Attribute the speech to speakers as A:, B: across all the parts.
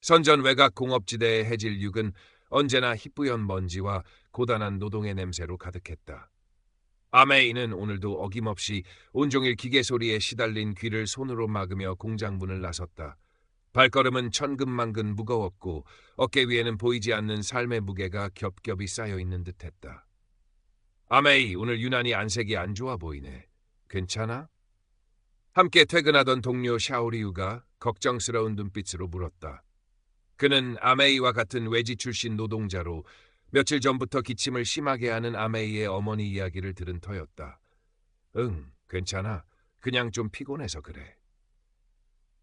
A: 선전 외곽 공업지대의 해질녘은 언제나 희뿌연 먼지와 고단한 노동의 냄새로 가득했다. 아메이는 오늘도 어김없이 온종일 기계 소리에 시달린 귀를 손으로 막으며 공장 문을 나섰다. 발걸음은 천근만근 무거웠고 어깨 위에는 보이지 않는 삶의 무게가 겹겹이 쌓여 있는 듯했다. 아메이, 오늘 유난히 안색이 안 좋아 보이네. 괜찮아? 함께 퇴근하던 동료 샤오리우가 걱정스러운 눈빛으로 물었다. 그는 아메이와 같은 외지 출신 노동자로 며칠 전부터 기침을 심하게 하는 아메이의 어머니 이야기를 들은 터였다. 응, 괜찮아. 그냥 좀 피곤해서 그래.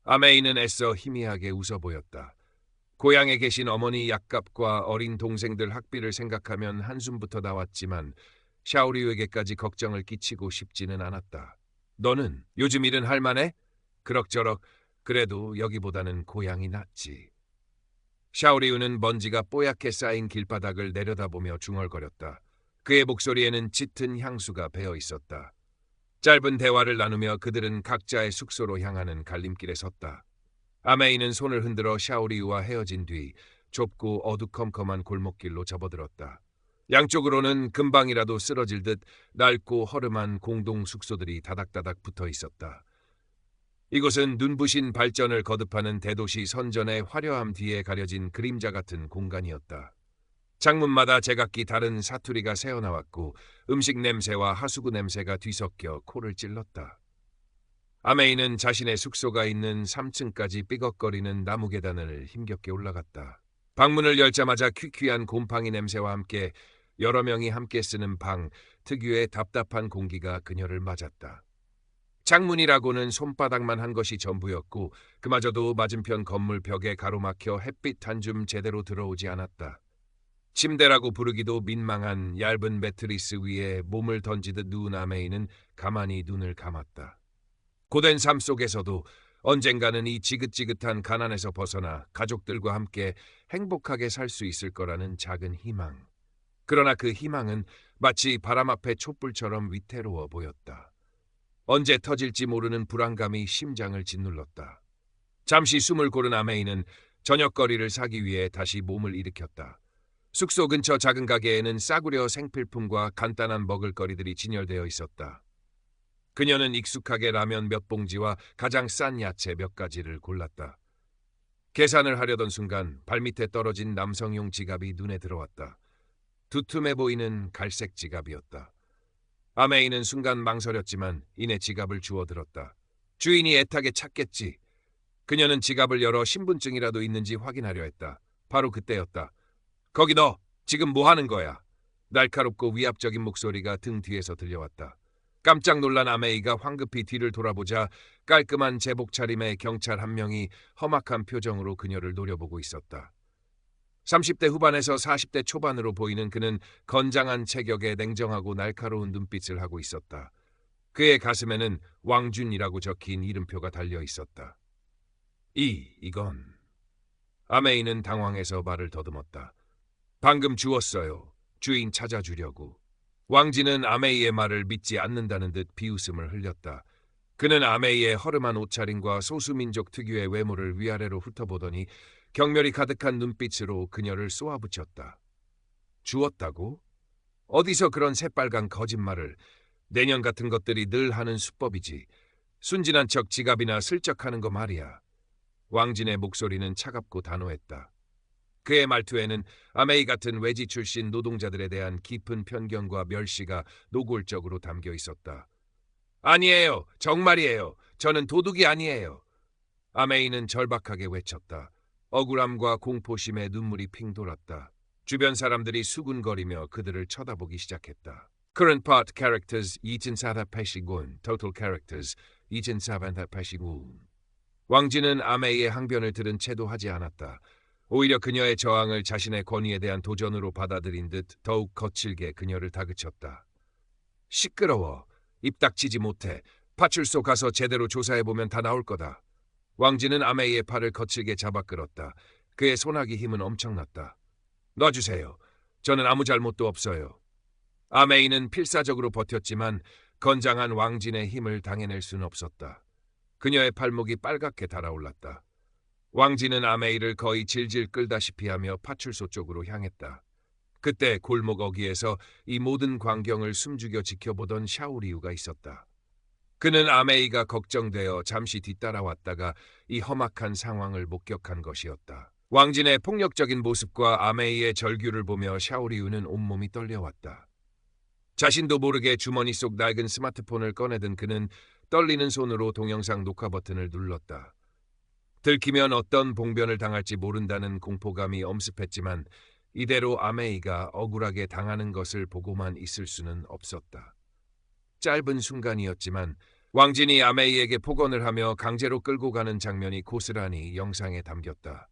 A: 아메이는 애써 희미하게 웃어 보였다. 고향에 계신 어머니 약값과 어린 동생들 학비를 생각하면 한숨부터 나왔지만 샤오리우에게까지 걱정을 끼치고 싶지는 않았다. 너는 요즘 일은 할만해? 그럭저럭. 그래도 여기보다는 고향이 낫지. 샤오리우는 먼지가 뽀얗게 쌓인 길바닥을 내려다보며 중얼거렸다. 그의 목소리에는 짙은 향수가 배어 있었다. 짧은 대화를 나누며 그들은 각자의 숙소로 향하는 갈림길에 섰다. 아메이는 손을 흔들어 샤오리우와 헤어진 뒤 좁고 어두컴컴한 골목길로 접어들었다. 양쪽으로는 금방이라도 쓰러질 듯 낡고 허름한 공동 숙소들이 다닥다닥 붙어 있었다. 이곳은 눈부신 발전을 거듭하는 대도시 선전의 화려함 뒤에 가려진 그림자 같은 공간이었다. 창문마다 제각기 다른 사투리가 새어나왔고 음식 냄새와 하수구 냄새가 뒤섞여 코를 찔렀다. 아메이는 자신의 숙소가 있는 3층까지 삐걱거리는 나무 계단을 힘겹게 올라갔다. 방문을 열자마자 퀴퀴한 곰팡이 냄새와 함께 여러 명이 함께 쓰는 방 특유의 답답한 공기가 그녀를 맞았다. 창문이라고는 손바닥만 한 것이 전부였고 그마저도 맞은편 건물 벽에 가로막혀 햇빛 한 줌 제대로 들어오지 않았다. 침대라고 부르기도 민망한 얇은 매트리스 위에 몸을 던지듯 누운 아메이는 가만히 눈을 감았다. 고된 삶 속에서도 언젠가는 이 지긋지긋한 가난에서 벗어나 가족들과 함께 행복하게 살 수 있을 거라는 작은 희망. 그러나 그 희망은 마치 바람 앞의 촛불처럼 위태로워 보였다. 언제 터질지 모르는 불안감이 심장을 짓눌렀다. 잠시 숨을 고른 아메이는 저녁거리를 사기 위해 다시 몸을 일으켰다. 숙소 근처 작은 가게에는 싸구려 생필품과 간단한 먹을거리들이 진열되어 있었다. 그녀는 익숙하게 라면 몇 봉지와 가장 싼 야채 몇 가지를 골랐다. 계산을 하려던 순간 발밑에 떨어진 남성용 지갑이 눈에 들어왔다. 두툼해 보이는 갈색 지갑이었다. 아메이는 순간 망설였지만 이내 지갑을 주워들었다. 주인이 애타게 찾겠지. 그녀는 지갑을 열어 신분증이라도 있는지 확인하려 했다. 바로 그때였다. 거기 너 지금 뭐 하는 거야? 날카롭고 위압적인 목소리가 등 뒤에서 들려왔다. 깜짝 놀란 아메이가 황급히 뒤를 돌아보자 깔끔한 제복 차림의 경찰 한 명이 험악한 표정으로 그녀를 노려보고 있었다. 30대 후반에서 40대 초반으로 보이는 그는 건장한 체격에 냉정하고 날카로운 눈빛을 하고 있었다. 그의 가슴에는 왕준이라고 적힌 이름표가 달려 있었다. 이건... 아메이는 당황해서 말을 더듬었다. 방금 주웠어요. 주인 찾아주려고. 왕진은 아메이의 말을 믿지 않는다는 듯 비웃음을 흘렸다. 그는 아메이의 허름한 옷차림과 소수민족 특유의 외모를 위아래로 훑어보더니 경멸이 가득한 눈빛으로 그녀를 쏘아붙였다. 주웠다고? 어디서 그런 새빨간 거짓말을. 내년 같은 것들이 늘 하는 수법이지. 순진한 척 지갑이나 슬쩍 하는 거 말이야. 왕진의 목소리는 차갑고 단호했다. 그의 말투에는 아메이 같은 외지 출신 노동자들에 대한 깊은 편견과 멸시가 노골적으로 담겨 있었다. 아니에요. 정말이에요. 저는 도둑이 아니에요. 아메이는 절박하게 외쳤다. 억울함과 공포심에 눈물이 핑 돌았다. 주변 사람들이 수군거리며 그들을 쳐다보기 시작했다. Current part characters 2489, total characters 2489. 왕진은 아메이의 항변을 들은 채도 하지 않았다. 오히려 그녀의 저항을 자신의 권위에 대한 도전으로 받아들인 듯 더욱 거칠게 그녀를 다그쳤다. 시끄러워. 입 닥치지 못해. 파출소 가서 제대로 조사해보면 다 나올 거다. 왕진은 아메이의 팔을 거칠게 잡아 끌었다. 그의 손아귀 힘은 엄청났다. 놔주세요. 저는 아무 잘못도 없어요. 아메이는 필사적으로 버텼지만 건장한 왕진의 힘을 당해낼 수는 없었다. 그녀의 팔목이 빨갛게 달아올랐다. 왕진은 아메이를 거의 질질 끌다시피 하며 파출소 쪽으로 향했다. 그때 골목 어귀에서 이 모든 광경을 숨죽여 지켜보던 샤오리우가 있었다. 그는 아메이가 걱정되어 잠시 뒤따라왔다가 이 험악한 상황을 목격한 것이었다. 왕진의 폭력적인 모습과 아메이의 절규를 보며 샤오리우는 온몸이 떨려왔다. 자신도 모르게 주머니 속 낡은 스마트폰을 꺼내든 그는 떨리는 손으로 동영상 녹화 버튼을 눌렀다. 들키면 어떤 봉변을 당할지 모른다는 공포감이 엄습했지만 이대로 아메이가 억울하게 당하는 것을 보고만 있을 수는 없었다. 짧은 순간이었지만 왕진이 아메이에게 폭언을 하며 강제로 끌고 가는 장면이 고스란히 영상에 담겼다.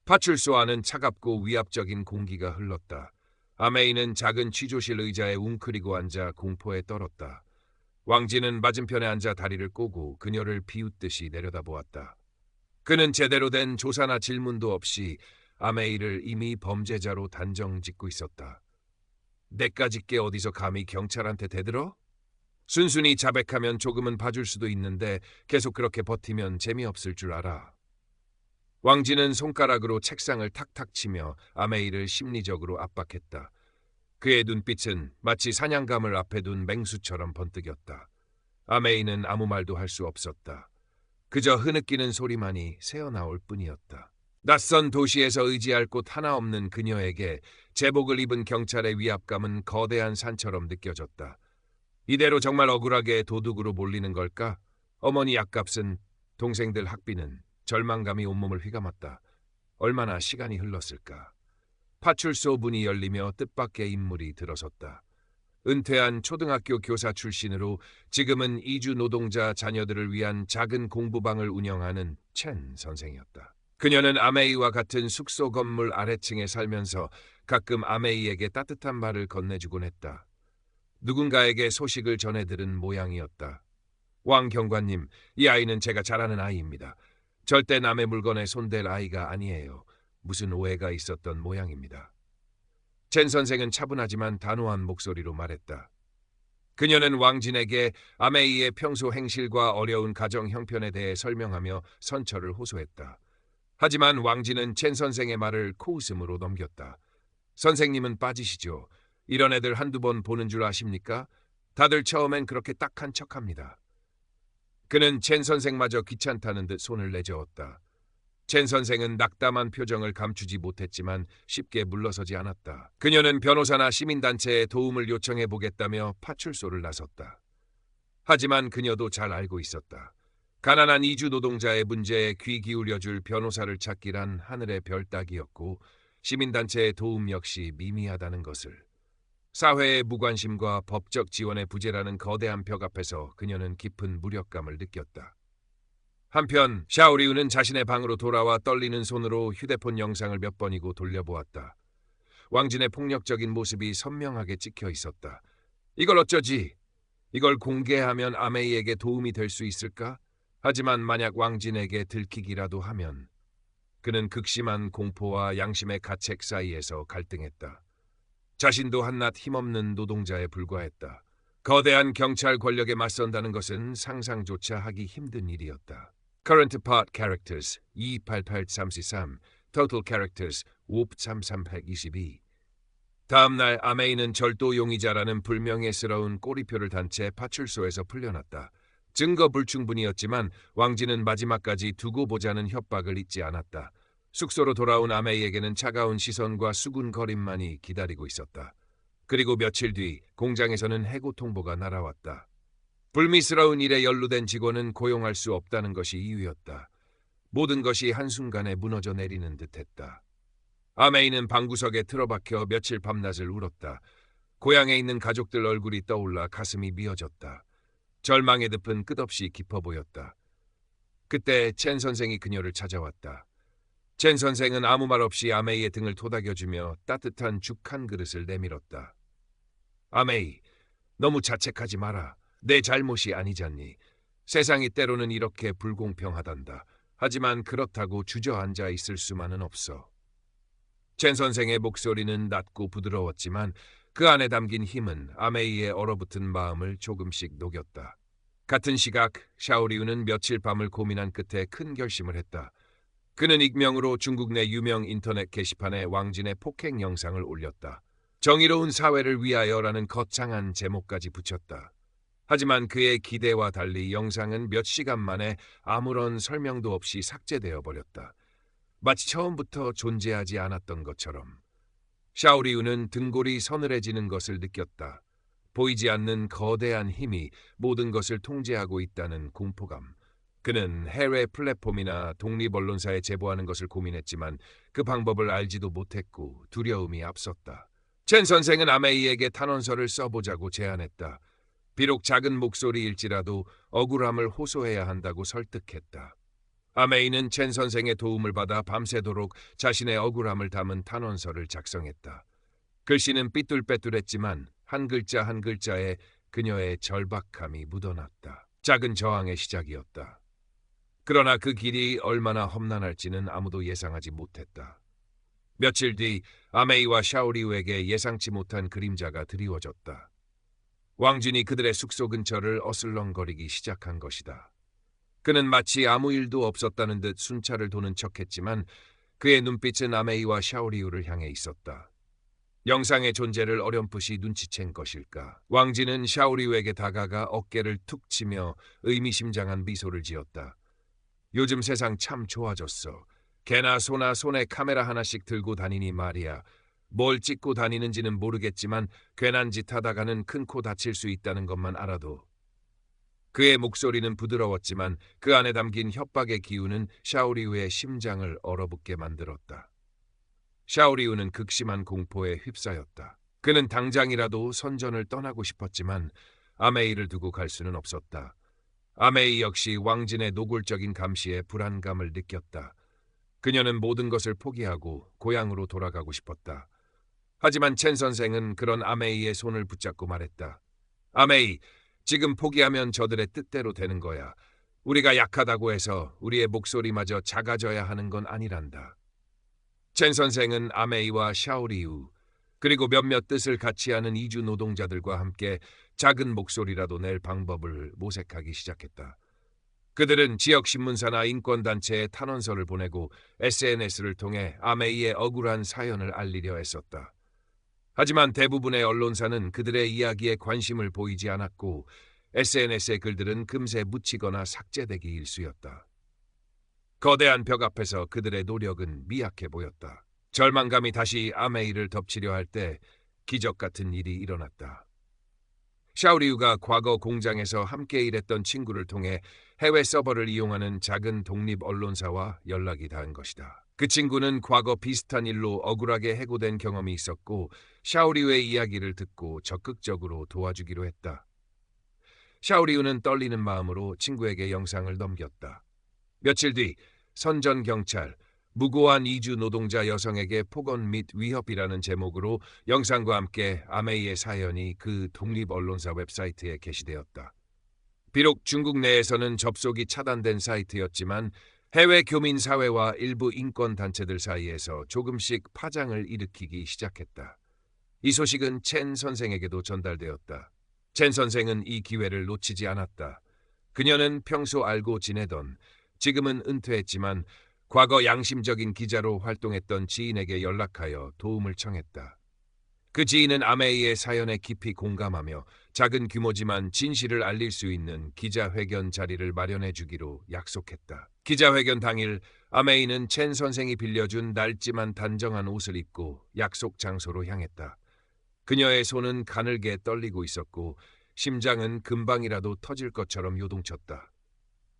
A: 파출소 안은 차갑고 위압적인 공기가 흘렀다. 아메이는 작은 취조실 의자에 웅크리고 앉아 공포에 떨었다. 왕진은 맞은편에 앉아 다리를 꼬고 그녀를 비웃듯이 내려다보았다. 그는 제대로 된 조사나 질문도 없이 아메이를 이미 범죄자로 단정짓고 있었다. 내까짓 게 어디서 감히 경찰한테 대들어? 순순히 자백하면 조금은 봐줄 수도 있는데 계속 그렇게 버티면 재미없을 줄 알아. 왕진은 손가락으로 책상을 탁탁 치며 아메이를 심리적으로 압박했다. 그의 눈빛은 마치 사냥감을 앞에 둔 맹수처럼 번뜩였다. 아메이는 아무 말도 할 수 없었다. 그저 흐느끼는 소리만이 새어나올 뿐이었다. 낯선 도시에서 의지할 곳 하나 없는 그녀에게 제복을 입은 경찰의 위압감은 거대한 산처럼 느껴졌다. 이대로 정말 억울하게 도둑으로 몰리는 걸까? 어머니 약값은, 동생들 학비는, 절망감이 온몸을 휘감았다. 얼마나 시간이 흘렀을까? 파출소 문이 열리며 뜻밖의 인물이 들어섰다. 은퇴한 초등학교 교사 출신으로 지금은 이주 노동자 자녀들을 위한 작은 공부방을 운영하는 첸 선생이었다. 그녀는 아메이와 같은 숙소 건물 아래층에 살면서 가끔 아메이에게 따뜻한 말을 건네주곤 했다. 누군가에게 소식을 전해 들은 모양이었다. 왕 경관님, 이 아이는 제가 잘 아는 아이입니다. 절대 남의 물건에 손댈 아이가 아니에요. 무슨 오해가 있었던 모양입니다. 첸 선생은 차분하지만 단호한 목소리로 말했다. 그녀는 왕진에게 아메이의 평소 행실과 어려운 가정 형편에 대해 설명하며 선처를 호소했다. 하지만 왕진은 첸 선생의 말을 코웃음으로 넘겼다. 선생님은 빠지시죠. 이런 애들 한두 번 보는 줄 아십니까? 다들 처음엔 그렇게 딱한 척합니다. 그는 첸 선생마저 귀찮다는 듯 손을 내저었다. 첸 선생은 낙담한 표정을 감추지 못했지만 쉽게 물러서지 않았다. 그녀는 변호사나 시민단체에 도움을 요청해보겠다며 파출소를 나섰다. 하지만 그녀도 잘 알고 있었다. 가난한 이주 노동자의 문제에 귀 기울여줄 변호사를 찾기란 하늘의 별 따기였고 시민단체의 도움 역시 미미하다는 것을. 사회의 무관심과 법적 지원의 부재라는 거대한 벽 앞에서 그녀는 깊은 무력감을 느꼈다. 한편 샤오리우는 자신의 방으로 돌아와 떨리는 손으로 휴대폰 영상을 몇 번이고 돌려보았다. 왕진의 폭력적인 모습이 선명하게 찍혀 있었다. 이걸 어쩌지? 이걸 공개하면 아메이에게 도움이 될 수 있을까? 하지만 만약 왕진에게 들키기라도 하면 그는 극심한 공포와 양심의 가책 사이에서 갈등했다. 자신도 한낱 힘없는 노동자에 불과했다. 거대한 경찰 권력에 맞선다는 것은 상상조차 하기 힘든 일이었다. Current Part Characters 288333 Total Characters 53322 다음날 아메이는 절도 용의자라는 불명예스러운 꼬리표를 단 채 파출소에서 풀려났다. 증거 불충분이었지만 왕진은 마지막까지 두고 보자는 협박을 잊지 않았다. 숙소로 돌아온 아메이에게는 차가운 시선과 수군거림만이 기다리고 있었다. 그리고 며칠 뒤 공장에서는 해고 통보가 날아왔다. 불미스러운 일에 연루된 직원은 고용할 수 없다는 것이 이유였다. 모든 것이 한순간에 무너져 내리는 듯했다. 아메이는 방구석에 틀어박혀 며칠 밤낮을 울었다. 고향에 있는 가족들 얼굴이 떠올라 가슴이 미어졌다. 절망의 늪은 끝없이 깊어 보였다. 그때 첸 선생이 그녀를 찾아왔다. 첸 선생은 아무 말 없이 아메이의 등을 토닥여주며 따뜻한 죽 한 그릇을 내밀었다. 아메이, 너무 자책하지 마라. 내 잘못이 아니잖니. 세상이 때로는 이렇게 불공평하단다. 하지만 그렇다고 주저앉아 있을 수만은 없어. 첸 선생의 목소리는 낮고 부드러웠지만 그 안에 담긴 힘은 아메이의 얼어붙은 마음을 조금씩 녹였다. 같은 시각 샤오리우는 며칠 밤을 고민한 끝에 큰 결심을 했다. 그는 익명으로 중국 내 유명 인터넷 게시판에 왕진의 폭행 영상을 올렸다. 정의로운 사회를 위하여라는 거창한 제목까지 붙였다. 하지만 그의 기대와 달리 영상은 몇 시간 만에 아무런 설명도 없이 삭제되어 버렸다. 마치 처음부터 존재하지 않았던 것처럼. 샤오리우는 등골이 서늘해지는 것을 느꼈다. 보이지 않는 거대한 힘이 모든 것을 통제하고 있다는 공포감. 그는 해외 플랫폼이나 독립 언론사에 제보하는 것을 고민했지만 그 방법을 알지도 못했고 두려움이 앞섰다. 첸 선생은 아메이에게 탄원서를 써보자고 제안했다. 비록 작은 목소리일지라도 억울함을 호소해야 한다고 설득했다. 아메이는 첸 선생의 도움을 받아 밤새도록 자신의 억울함을 담은 탄원서를 작성했다. 글씨는 삐뚤빼뚤했지만 한 글자 한 글자에 그녀의 절박함이 묻어났다. 작은 저항의 시작이었다. 그러나 그 길이 얼마나 험난할지는 아무도 예상하지 못했다. 며칠 뒤 아메이와 샤오리우에게 예상치 못한 그림자가 드리워졌다. 왕진이 그들의 숙소 근처를 어슬렁거리기 시작한 것이다. 그는 마치 아무 일도 없었다는 듯 순찰을 도는 척했지만 그의 눈빛은 아메이와 샤오리우를 향해 있었다. 영상의 존재를 어렴풋이 눈치챈 것일까. 왕진은 샤오리우에게 다가가 어깨를 툭 치며 의미심장한 미소를 지었다. 요즘 세상 참 좋아졌어. 개나 소나 손에 카메라 하나씩 들고 다니니 말이야. 뭘 찍고 다니는지는 모르겠지만 괜한 짓 하다가는 큰 코 다칠 수 있다는 것만 알아도. 그의 목소리는 부드러웠지만 그 안에 담긴 협박의 기운은 샤오리우의 심장을 얼어붙게 만들었다. 샤오리우는 극심한 공포에 휩싸였다. 그는 당장이라도 선전을 떠나고 싶었지만 아메이를 두고 갈 수는 없었다. 아메이 역시 왕진의 노골적인 감시에 불안감을 느꼈다. 그녀는 모든 것을 포기하고 고향으로 돌아가고 싶었다. 하지만 첸 선생은 그런 아메이의 손을 붙잡고 말했다. 아메이, 지금 포기하면 저들의 뜻대로 되는 거야. 우리가 약하다고 해서 우리의 목소리마저 작아져야 하는 건 아니란다. 첸 선생은 아메이와 샤오리우 그리고 몇몇 뜻을 같이 하는 이주 노동자들과 함께 작은 목소리라도 낼 방법을 모색하기 시작했다. 그들은 지역 신문사나 인권단체에 탄원서를 보내고 SNS를 통해 아메이의 억울한 사연을 알리려 했었다. 하지만 대부분의 언론사는 그들의 이야기에 관심을 보이지 않았고 SNS의 글들은 금세 묻히거나 삭제되기 일쑤였다. 거대한 벽 앞에서 그들의 노력은 미약해 보였다. 절망감이 다시 아메이를 덮치려 할 때 기적 같은 일이 일어났다. 샤오리우가 과거 공장에서 함께 일했던 친구를 통해 해외 서버를 이용하는 작은 독립 언론사와 연락이 닿은 것이다. 그 친구는 과거 비슷한 일로 억울하게 해고된 경험이 있었고 샤오리우의 이야기를 듣고 적극적으로 도와주기로 했다. 샤오리우는 떨리는 마음으로 친구에게 영상을 넘겼다. 며칠 뒤 선전 경찰, 무고한 이주 노동자 여성에게 폭언 및 위협이라는 제목으로 영상과 함께 아메이의 사연이 그 독립 언론사 웹사이트에 게시되었다. 비록 중국 내에서는 접속이 차단된 사이트였지만 해외 교민 사회와 일부 인권 단체들 사이에서 조금씩 파장을 일으키기 시작했다. 이 소식은 첸 선생에게도 전달되었다. 첸 선생은 이 기회를 놓치지 않았다. 그녀는 평소 알고 지내던, 지금은 은퇴했지만 과거 양심적인 기자로 활동했던 지인에게 연락하여 도움을 청했다. 그 지인은 아메이의 사연에 깊이 공감하며 작은 규모지만 진실을 알릴 수 있는 기자회견 자리를 마련해 주기로 약속했다. 기자회견 당일 아메이는 첸 선생이 빌려준 낡지만 단정한 옷을 입고 약속 장소로 향했다. 그녀의 손은 가늘게 떨리고 있었고 심장은 금방이라도 터질 것처럼 요동쳤다.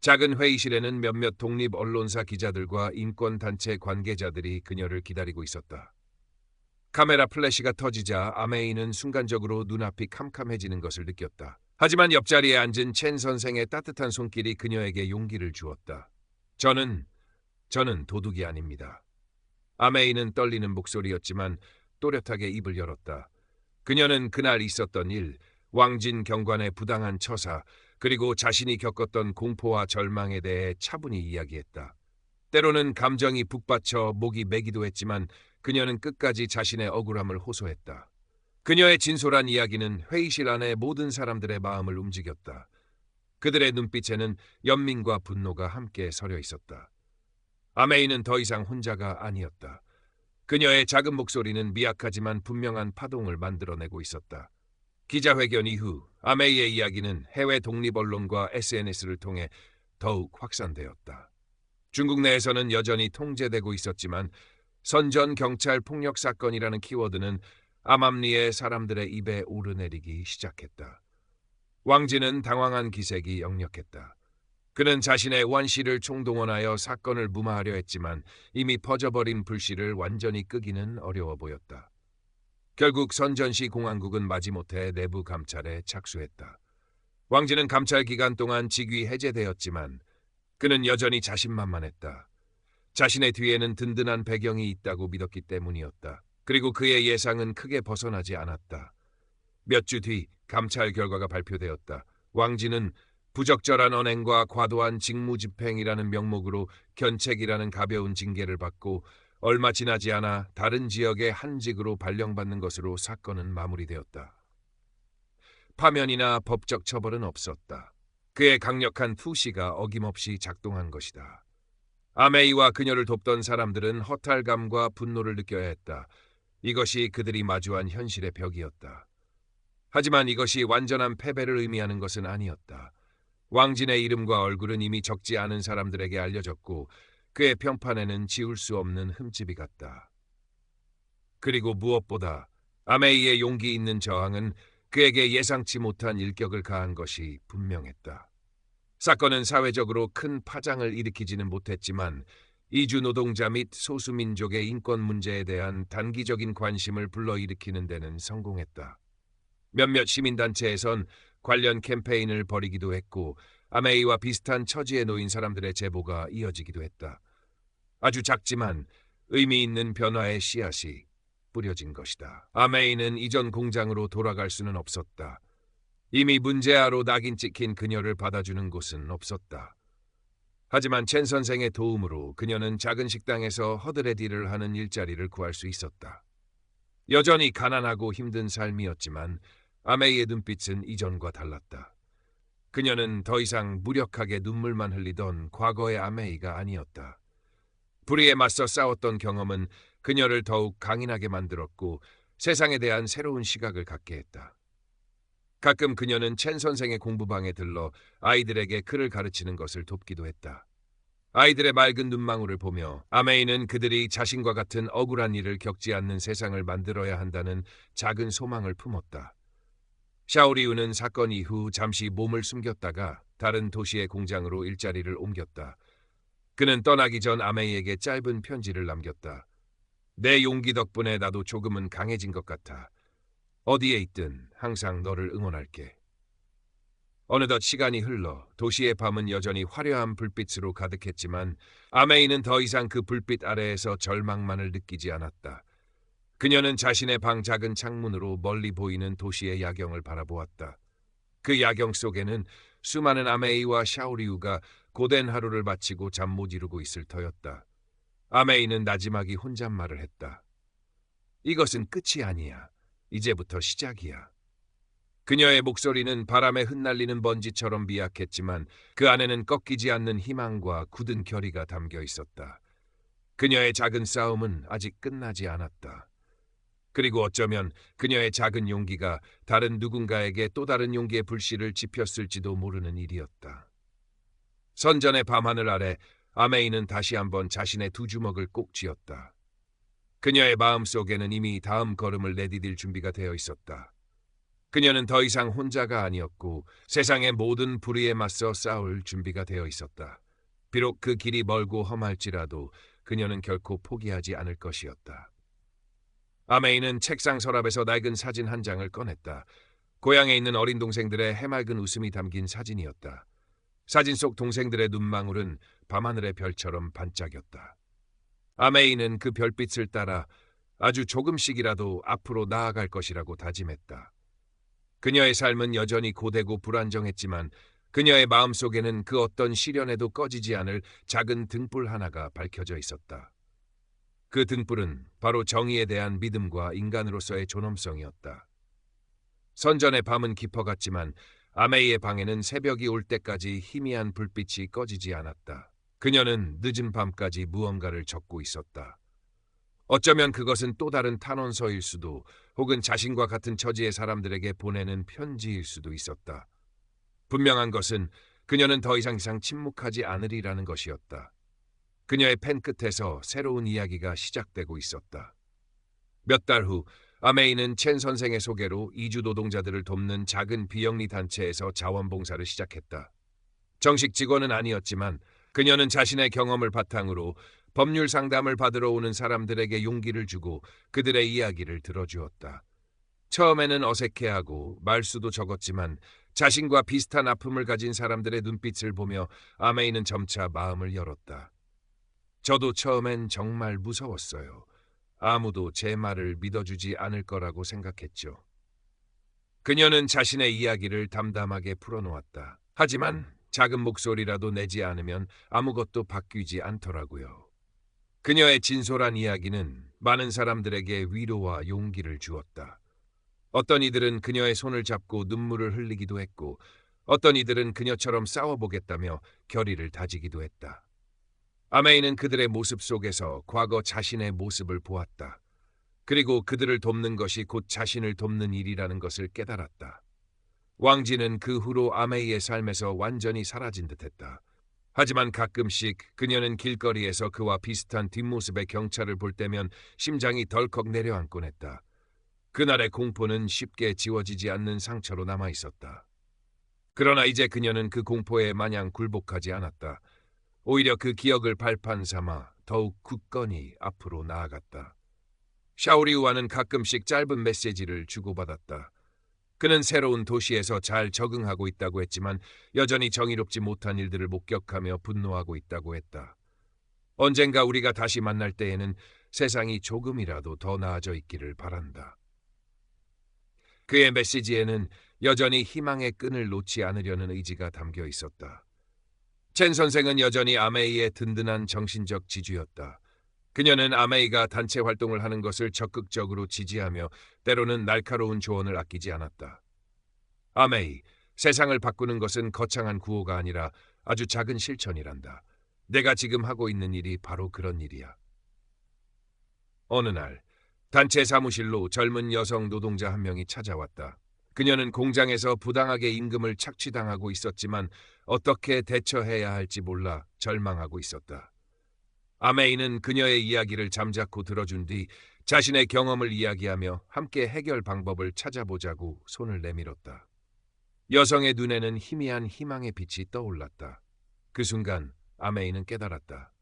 A: 작은 회의실에는 몇몇 독립 언론사 기자들과 인권단체 관계자들이 그녀를 기다리고 있었다. 카메라 플래시가 터지자 아메이는 순간적으로 눈앞이 캄캄해지는 것을 느꼈다. 하지만 옆자리에 앉은 첸 선생의 따뜻한 손길이 그녀에게 용기를 주었다. 저는 도둑이 아닙니다. 아메이는 떨리는 목소리였지만 또렷하게 입을 열었다. 그녀는 그날 있었던 일, 왕진 경관의 부당한 처사, 그리고 자신이 겪었던 공포와 절망에 대해 차분히 이야기했다. 때로는 감정이 북받쳐 목이 메기도 했지만 그녀는 끝까지 자신의 억울함을 호소했다. 그녀의 진솔한 이야기는 회의실 안의 모든 사람들의 마음을 움직였다. 그들의 눈빛에는 연민과 분노가 함께 서려 있었다. 아메이는 더 이상 혼자가 아니었다. 그녀의 작은 목소리는 미약하지만 분명한 파동을 만들어내고 있었다. 기자회견 이후 아메이의 이야기는 해외 독립 언론과 SNS를 통해 더욱 확산되었다. 중국 내에서는 여전히 통제되고 있었지만 선전 경찰 폭력 사건이라는 키워드는 암암리의 사람들의 입에 오르내리기 시작했다. 왕진은 당황한 기색이 역력했다. 그는 자신의 원시를 총동원하여 사건을 무마하려 했지만 이미 퍼져버린 불씨를 완전히 끄기는 어려워 보였다. 결국 선전시 공항국은 마지못해 내부 감찰에 착수했다. 왕진은 감찰 기간 동안 직위 해제되었지만 그는 여전히 자신만만했다. 자신의 뒤에는 든든한 배경이 있다고 믿었기 때문이었다. 그리고 그의 예상은 크게 벗어나지 않았다. 몇 주 뒤 감찰 결과가 발표되었다. 왕진은 부적절한 언행과 과도한 직무집행이라는 명목으로 견책이라는 가벼운 징계를 받고 얼마 지나지 않아 다른 지역의 한직으로 발령받는 것으로 사건은 마무리되었다. 파면이나 법적 처벌은 없었다. 그의 강력한 투시가 어김없이 작동한 것이다. 아메이와 그녀를 돕던 사람들은 허탈감과 분노를 느껴야 했다. 이것이 그들이 마주한 현실의 벽이었다. 하지만 이것이 완전한 패배를 의미하는 것은 아니었다. 왕진의 이름과 얼굴은 이미 적지 않은 사람들에게 알려졌고 그의 평판에는 지울 수 없는 흠집이 갔다. 그리고 무엇보다 아메이의 용기 있는 저항은 그에게 예상치 못한 일격을 가한 것이 분명했다. 사건은 사회적으로 큰 파장을 일으키지는 못했지만 이주 노동자 및 소수민족의 인권 문제에 대한 단기적인 관심을 불러일으키는 데는 성공했다. 몇몇 시민단체에선 관련 캠페인을 벌이기도 했고 아메이와 비슷한 처지에 놓인 사람들의 제보가 이어지기도 했다. 아주 작지만 의미 있는 변화의 씨앗이 뿌려진 것이다. 아메이는 이전 공장으로 돌아갈 수는 없었다. 이미 문제아로 낙인 찍힌 그녀를 받아주는 곳은 없었다. 하지만 첸 선생의 도움으로 그녀는 작은 식당에서 허드레디를 하는 일자리를 구할 수 있었다. 여전히 가난하고 힘든 삶이었지만 아메이의 눈빛은 이전과 달랐다. 그녀는 더 이상 무력하게 눈물만 흘리던 과거의 아메이가 아니었다. 불의에 맞서 싸웠던 경험은 그녀를 더욱 강인하게 만들었고 세상에 대한 새로운 시각을 갖게 했다. 가끔 그녀는 첸 선생의 공부방에 들러 아이들에게 글을 가르치는 것을 돕기도 했다. 아이들의 맑은 눈망울을 보며 아메이는 그들이 자신과 같은 억울한 일을 겪지 않는 세상을 만들어야 한다는 작은 소망을 품었다. 샤오리우는 사건 이후 잠시 몸을 숨겼다가 다른 도시의 공장으로 일자리를 옮겼다. 그는 떠나기 전 아메이에게 짧은 편지를 남겼다. 내 용기 덕분에 나도 조금은 강해진 것 같아. 어디에 있든 항상 너를 응원할게. 어느덧 시간이 흘러 도시의 밤은 여전히 화려한 불빛으로 가득했지만 아메이는 더 이상 그 불빛 아래에서 절망만을 느끼지 않았다. 그녀는 자신의 방 작은 창문으로 멀리 보이는 도시의 야경을 바라보았다. 그 야경 속에는 수많은 아메이와 샤오리우가 고된 하루를 마치고 잠 못 이루고 있을 터였다. 아메이는 나지막이 혼잣말을 했다. 이것은 끝이 아니야. 이제부터 시작이야. 그녀의 목소리는 바람에 흩날리는 먼지처럼 미약했지만 그 안에는 꺾이지 않는 희망과 굳은 결의가 담겨 있었다. 그녀의 작은 싸움은 아직 끝나지 않았다. 그리고 어쩌면 그녀의 작은 용기가 다른 누군가에게 또 다른 용기의 불씨를 지폈을지도 모르는 일이었다. 선전의 밤하늘 아래 아메이는 다시 한번 자신의 두 주먹을 꼭 쥐었다. 그녀의 마음속에는 이미 다음 걸음을 내디딜 준비가 되어 있었다. 그녀는 더 이상 혼자가 아니었고 세상의 모든 불의에 맞서 싸울 준비가 되어 있었다. 비록 그 길이 멀고 험할지라도 그녀는 결코 포기하지 않을 것이었다. 아메이는 책상 서랍에서 낡은 사진 한 장을 꺼냈다. 고향에 있는 어린 동생들의 해맑은 웃음이 담긴 사진이었다. 사진 속 동생들의 눈망울은 밤하늘의 별처럼 반짝였다. 아메이는 그 별빛을 따라 아주 조금씩이라도 앞으로 나아갈 것이라고 다짐했다. 그녀의 삶은 여전히 고되고 불안정했지만 그녀의 마음속에는 그 어떤 시련에도 꺼지지 않을 작은 등불 하나가 밝혀져 있었다. 그 등불은 바로 정의에 대한 믿음과 인간으로서의 존엄성이었다. 선전의 밤은 깊어갔지만 아메이의 방에는 새벽이 올 때까지 희미한 불빛이 꺼지지 않았다. 그녀는 늦은 밤까지 무언가를 적고 있었다. 어쩌면 그것은 또 다른 탄원서일 수도 혹은 자신과 같은 처지의 사람들에게 보내는 편지일 수도 있었다. 분명한 것은 그녀는 더 이상 침묵하지 않으리라는 것이었다. 그녀의 펜 끝에서 새로운 이야기가 시작되고 있었다. 몇 달 후 아메이는 첸 선생의 소개로 이주 노동자들을 돕는 작은 비영리 단체에서 자원봉사를 시작했다. 정식 직원은 아니었지만 그녀는 자신의 경험을 바탕으로 법률 상담을 받으러 오는 사람들에게 용기를 주고 그들의 이야기를 들어주었다. 처음에는 어색해하고 말수도 적었지만 자신과 비슷한 아픔을 가진 사람들의 눈빛을 보며 아메이는 점차 마음을 열었다. 저도 처음엔 정말 무서웠어요. 아무도 제 말을 믿어주지 않을 거라고 생각했죠. 그녀는 자신의 이야기를 담담하게 풀어놓았다. 하지만 작은 목소리라도 내지 않으면 아무것도 바뀌지 않더라고요. 그녀의 진솔한 이야기는 많은 사람들에게 위로와 용기를 주었다. 어떤 이들은 그녀의 손을 잡고 눈물을 흘리기도 했고, 어떤 이들은 그녀처럼 싸워보겠다며 결의를 다지기도 했다. 아메이는 그들의 모습 속에서 과거 자신의 모습을 보았다. 그리고 그들을 돕는 것이 곧 자신을 돕는 일이라는 것을 깨달았다. 왕지는 그 후로 아메이의 삶에서 완전히 사라진 듯했다. 하지만 가끔씩 그녀는 길거리에서 그와 비슷한 뒷모습의 경찰을 볼 때면 심장이 덜컥 내려앉곤 했다. 그날의 공포는 쉽게 지워지지 않는 상처로 남아 있었다. 그러나 이제 그녀는 그 공포에 마냥 굴복하지 않았다. 오히려 그 기억을 발판 삼아 더욱 굳건히 앞으로 나아갔다. 샤오리우와는 가끔씩 짧은 메시지를 주고받았다. 그는 새로운 도시에서 잘 적응하고 있다고 했지만 여전히 정의롭지 못한 일들을 목격하며 분노하고 있다고 했다. 언젠가 우리가 다시 만날 때에는 세상이 조금이라도 더 나아져 있기를 바란다. 그의 메시지에는 여전히 희망의 끈을 놓지 않으려는 의지가 담겨 있었다. 첸 선생은 여전히 아메이의 든든한 정신적 지주였다. 그녀는 아메이가 단체 활동을 하는 것을 적극적으로 지지하며 때로는 날카로운 조언을 아끼지 않았다. 아메이, 세상을 바꾸는 것은 거창한 구호가 아니라 아주 작은 실천이란다. 내가 지금 하고 있는 일이 바로 그런 일이야. 어느 날 단체 사무실로 젊은 여성 노동자 한 명이 찾아왔다. 그녀는 공장에서 부당하게 임금을 착취당하고 있었지만 어떻게 대처해야 할지 몰라 절망하고 있었다. 아메이는 그녀의 이야기를 잠자코 들어준 뒤 자신의 경험을 이야기하며 함께 해결 방법을 찾아보자고 손을 내밀었다. 여성의 눈에는 희미한 희망의 빛이 떠올랐다. 그 순간 아메이는 깨달았다.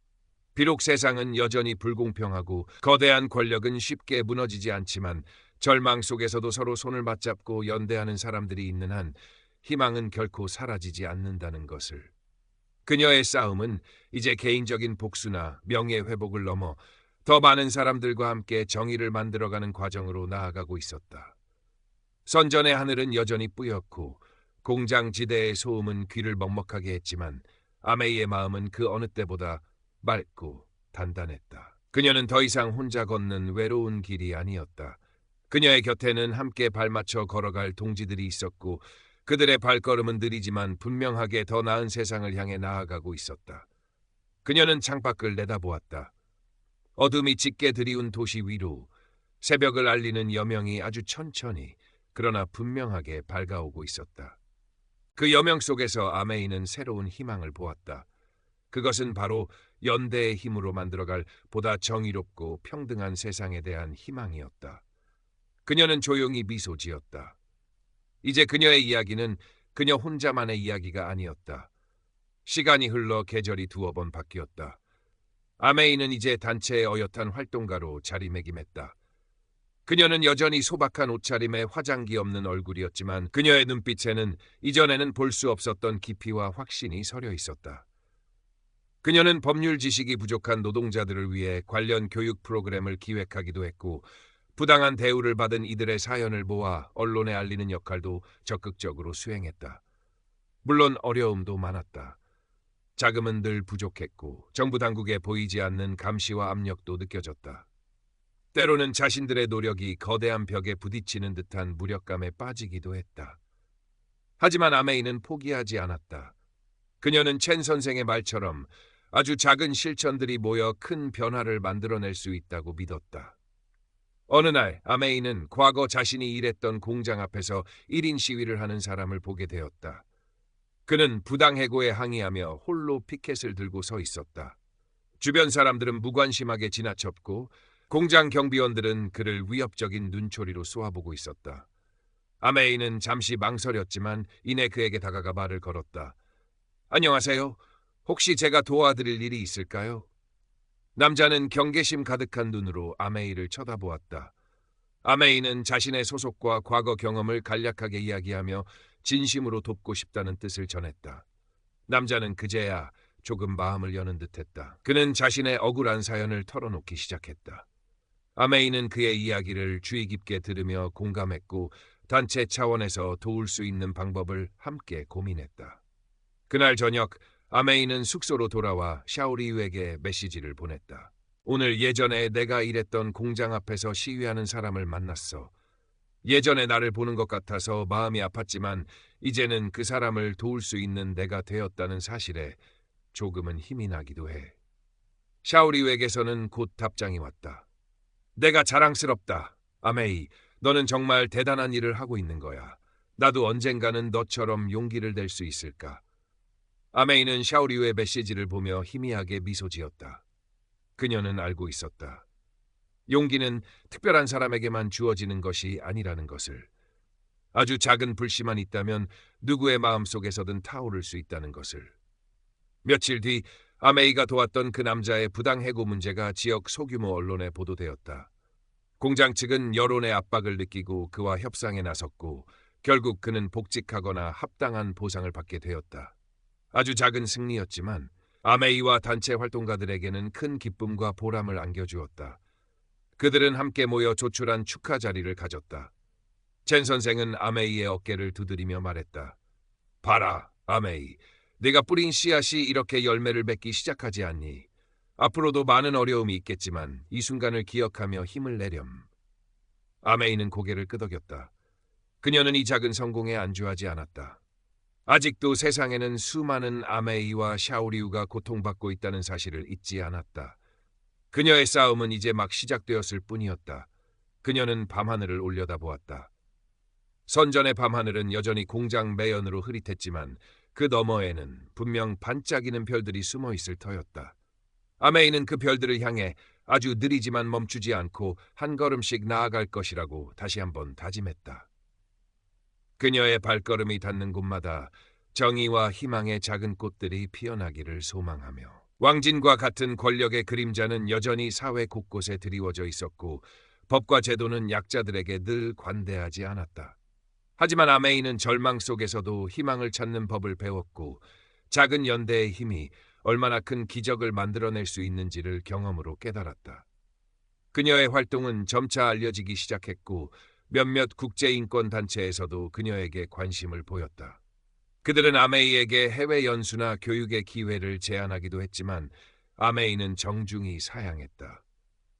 A: 비록 세상은 여전히 불공평하고 거대한 권력은 쉽게 무너지지 않지만 절망 속에서도 서로 손을 맞잡고 연대하는 사람들이 있는 한 희망은 결코 사라지지 않는다는 것을. 그녀의 싸움은 이제 개인적인 복수나 명예회복을 넘어 더 많은 사람들과 함께 정의를 만들어가는 과정으로 나아가고 있었다. 선전의 하늘은 여전히 뿌옇고 공장지대의 소음은 귀를 먹먹하게 했지만 아메이의 마음은 그 어느 때보다 맑고 단단했다. 그녀는 더 이상 혼자 걷는 외로운 길이 아니었다. 그녀의 곁에는 함께 발맞춰 걸어갈 동지들이 있었고 그들의 발걸음은 느리지만 분명하게 더 나은 세상을 향해 나아가고 있었다. 그녀는 창밖을 내다보았다. 어둠이 짙게 드리운 도시 위로 새벽을 알리는 여명이 아주 천천히 그러나 분명하게 밝아오고 있었다. 그 여명 속에서 아메이는 새로운 희망을 보았다. 그것은 바로 연대의 힘으로 만들어갈 보다 정의롭고 평등한 세상에 대한 희망이었다. 그녀는 조용히 미소 지었다. 이제 그녀의 이야기는 그녀 혼자만의 이야기가 아니었다. 시간이 흘러 계절이 두어 번 바뀌었다. 아메이는 이제 단체의 어엿한 활동가로 자리매김했다. 그녀는 여전히 소박한 옷차림에 화장기 없는 얼굴이었지만 그녀의 눈빛에는 이전에는 볼 수 없었던 깊이와 확신이 서려 있었다. 그녀는 법률 지식이 부족한 노동자들을 위해 관련 교육 프로그램을 기획하기도 했고 부당한 대우를 받은 이들의 사연을 모아 언론에 알리는 역할도 적극적으로 수행했다. 물론 어려움도 많았다. 자금은 늘 부족했고 정부 당국에 보이지 않는 감시와 압력도 느껴졌다. 때로는 자신들의 노력이 거대한 벽에 부딪히는 듯한 무력감에 빠지기도 했다. 하지만 아메이는 포기하지 않았다. 그녀는 첸 선생의 말처럼 아주 작은 실천들이 모여 큰 변화를 만들어낼 수 있다고 믿었다. 어느 날 아메이는 과거 자신이 일했던 공장 앞에서 1인 시위를 하는 사람을 보게 되었다. 그는 부당해고에 항의하며 홀로 피켓을 들고 서 있었다. 주변 사람들은 무관심하게 지나쳤고 공장 경비원들은 그를 위협적인 눈초리로 쏘아보고 있었다. 아메이는 잠시 망설였지만 이내 그에게 다가가 말을 걸었다. 안녕하세요. 혹시 제가 도와드릴 일이 있을까요? 남자는 경계심 가득한 눈으로 아메이를 쳐다보았다. 아메이는 자신의 소속과 과거 경험을 간략하게 이야기하며 진심으로 돕고 싶다는 뜻을 전했다. 남자는 그제야 조금 마음을 여는 듯했다. 그는 자신의 억울한 사연을 털어놓기 시작했다. 아메이는 그의 이야기를 주의 깊게 들으며 공감했고 단체 차원에서 도울 수 있는 방법을 함께 고민했다. 그날 저녁 아메이는 숙소로 돌아와 샤오리유에게 메시지를 보냈다. 오늘 예전에 내가 일했던 공장 앞에서 시위하는 사람을 만났어. 예전에 나를 보는 것 같아서 마음이 아팠지만 이제는 그 사람을 도울 수 있는 내가 되었다는 사실에 조금은 힘이 나기도 해. 샤오리유에게서는 곧 답장이 왔다. 내가 자랑스럽다. 아메이, 너는 정말 대단한 일을 하고 있는 거야. 나도 언젠가는 너처럼 용기를 낼 수 있을까? 아메이는 샤오리유의 메시지를 보며 희미하게 미소 지었다. 그녀는 알고 있었다. 용기는 특별한 사람에게만 주어지는 것이 아니라는 것을. 아주 작은 불씨만 있다면 누구의 마음속에서든 타오를 수 있다는 것을. 며칠 뒤 아메이가 도왔던 그 남자의 부당해고 문제가 지역 소규모 언론에 보도되었다. 공장 측은 여론의 압박을 느끼고 그와 협상에 나섰고 결국 그는 복직하거나 합당한 보상을 받게 되었다. 아주 작은 승리였지만 아메이와 단체 활동가들에게는 큰 기쁨과 보람을 안겨주었다. 그들은 함께 모여 조촐한 축하 자리를 가졌다. 젠 선생은 아메이의 어깨를 두드리며 말했다. 봐라, 아메이. 네가 뿌린 씨앗이 이렇게 열매를 맺기 시작하지 않니? 앞으로도 많은 어려움이 있겠지만 이 순간을 기억하며 힘을 내렴. 아메이는 고개를 끄덕였다. 그녀는 이 작은 성공에 안주하지 않았다. 아직도 세상에는 수많은 아메이와 샤오리우가 고통받고 있다는 사실을 잊지 않았다. 그녀의 싸움은 이제 막 시작되었을 뿐이었다. 그녀는 밤하늘을 올려다보았다. 선전의 밤하늘은 여전히 공장 매연으로 흐릿했지만 그 너머에는 분명 반짝이는 별들이 숨어 있을 터였다. 아메이는 그 별들을 향해 아주 느리지만 멈추지 않고 한 걸음씩 나아갈 것이라고 다시 한번 다짐했다. 그녀의 발걸음이 닿는 곳마다 정의와 희망의 작은 꽃들이 피어나기를 소망하며 왕진과 같은 권력의 그림자는 여전히 사회 곳곳에 드리워져 있었고 법과 제도는 약자들에게 늘 관대하지 않았다. 하지만 아메이는 절망 속에서도 희망을 찾는 법을 배웠고 작은 연대의 힘이 얼마나 큰 기적을 만들어낼 수 있는지를 경험으로 깨달았다. 그녀의 활동은 점차 알려지기 시작했고 몇몇 국제인권단체에서도 그녀에게 관심을 보였다. 그들은 아메이에게 해외 연수나 교육의 기회를 제안하기도 했지만 아메이는 정중히 사양했다.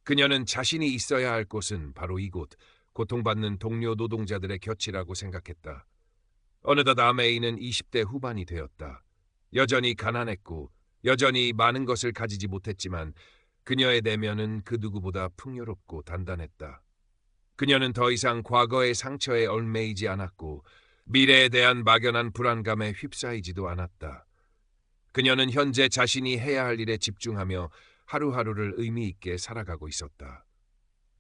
A: 그녀는 자신이 있어야 할 곳은 바로 이곳, 고통받는 동료 노동자들의 곁이라고 생각했다. 어느덧 아메이는 20대 후반이 되었다. 여전히 가난했고 여전히 많은 것을 가지지 못했지만 그녀의 내면은 그 누구보다 풍요롭고 단단했다. 그녀는 더 이상 과거의 상처에 얽매이지 않았고 미래에 대한 막연한 불안감에 휩싸이지도 않았다. 그녀는 현재 자신이 해야 할 일에 집중하며 하루하루를 의미 있게 살아가고 있었다.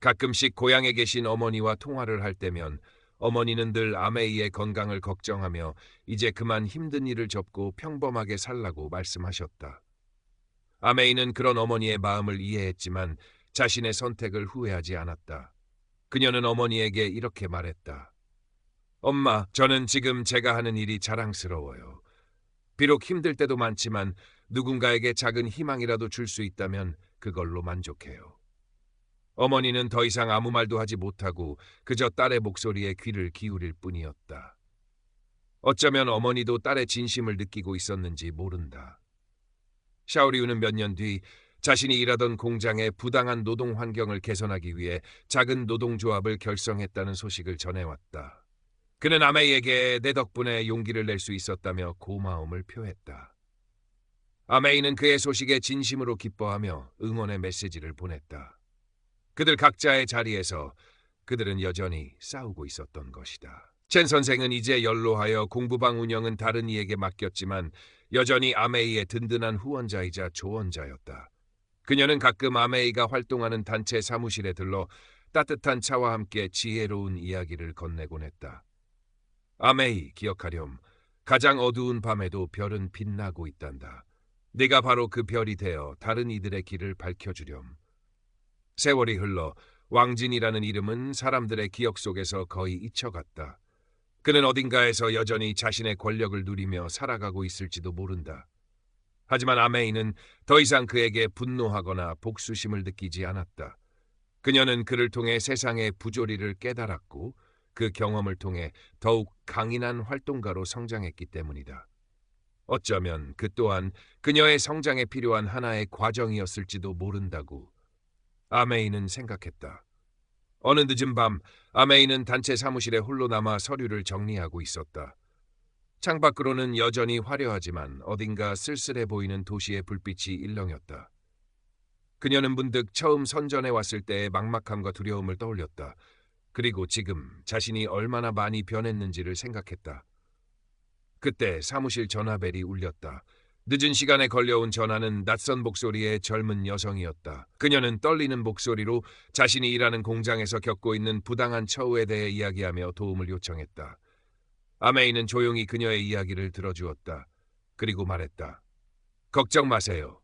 A: 가끔씩 고향에 계신 어머니와 통화를 할 때면 어머니는 늘 아메이의 건강을 걱정하며 이제 그만 힘든 일을 접고 평범하게 살라고 말씀하셨다. 아메이는 그런 어머니의 마음을 이해했지만 자신의 선택을 후회하지 않았다. 그녀는 어머니에게 이렇게 말했다. 엄마, 저는 지금 제가 하는 일이 자랑스러워요. 비록 힘들 때도 많지만 누군가에게 작은 희망이라도 줄 수 있다면 그걸로 만족해요. 어머니는 더 이상 아무 말도 하지 못하고 그저 딸의 목소리에 귀를 기울일 뿐이었다. 어쩌면 어머니도 딸의 진심을 느끼고 있었는지 모른다. 샤오리우는 몇 년 뒤 자신이 일하던 공장의 부당한 노동 환경을 개선하기 위해 작은 노동조합을 결성했다는 소식을 전해왔다. 그는 아메이에게 내 덕분에 용기를 낼 수 있었다며 고마움을 표했다. 아메이는 그의 소식에 진심으로 기뻐하며 응원의 메시지를 보냈다. 그들 각자의 자리에서 그들은 여전히 싸우고 있었던 것이다. 첸 선생은 이제 연로하여 공부방 운영은 다른 이에게 맡겼지만 여전히 아메이의 든든한 후원자이자 조언자였다. 그녀는 가끔 아메이가 활동하는 단체 사무실에 들러 따뜻한 차와 함께 지혜로운 이야기를 건네곤 했다. 아메이, 기억하렴. 가장 어두운 밤에도 별은 빛나고 있단다. 네가 바로 그 별이 되어 다른 이들의 길을 밝혀주렴. 세월이 흘러 왕진이라는 이름은 사람들의 기억 속에서 거의 잊혀갔다. 그는 어딘가에서 여전히 자신의 권력을 누리며 살아가고 있을지도 모른다. 하지만 아메이는 더 이상 그에게 분노하거나 복수심을 느끼지 않았다. 그녀는 그를 통해 세상의 부조리를 깨달았고 그 경험을 통해 더욱 강인한 활동가로 성장했기 때문이다. 어쩌면 그 또한 그녀의 성장에 필요한 하나의 과정이었을지도 모른다고 아메이는 생각했다. 어느 늦은 밤 아메이는 단체 사무실에 홀로 남아 서류를 정리하고 있었다. 창밖으로는 여전히 화려하지만 어딘가 쓸쓸해 보이는 도시의 불빛이 일렁였다. 그녀는 문득 처음 선전에 왔을 때의 막막함과 두려움을 떠올렸다. 그리고 지금 자신이 얼마나 많이 변했는지를 생각했다. 그때 사무실 전화벨이 울렸다. 늦은 시간에 걸려온 전화는 낯선 목소리의 젊은 여성이었다. 그녀는 떨리는 목소리로 자신이 일하는 공장에서 겪고 있는 부당한 처우에 대해 이야기하며 도움을 요청했다. 아메이는 조용히 그녀의 이야기를 들어주었다. 그리고 말했다. 걱정 마세요.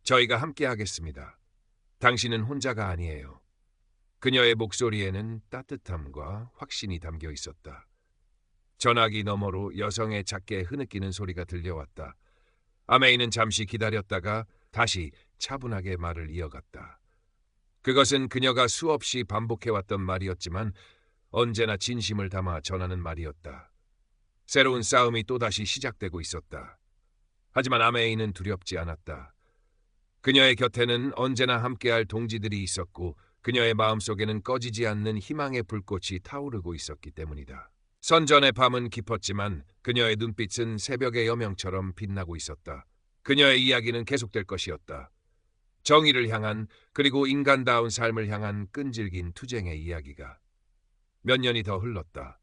A: 저희가 함께 하겠습니다. 당신은 혼자가 아니에요. 그녀의 목소리에는 따뜻함과 확신이 담겨 있었다. 전화기 너머로 여성의 작게 흐느끼는 소리가 들려왔다. 아메이는 잠시 기다렸다가 다시 차분하게 말을 이어갔다. 그것은 그녀가 수없이 반복해왔던 말이었지만 언제나 진심을 담아 전하는 말이었다. 새로운 싸움이 또다시 시작되고 있었다. 하지만 아메이는 두렵지 않았다. 그녀의 곁에는 언제나 함께할 동지들이 있었고 그녀의 마음속에는 꺼지지 않는 희망의 불꽃이 타오르고 있었기 때문이다. 선전의 밤은 깊었지만 그녀의 눈빛은 새벽의 여명처럼 빛나고 있었다. 그녀의 이야기는 계속될 것이었다. 정의를 향한 그리고 인간다운 삶을 향한 끈질긴 투쟁의 이야기가. 몇 년이 더 흘렀다.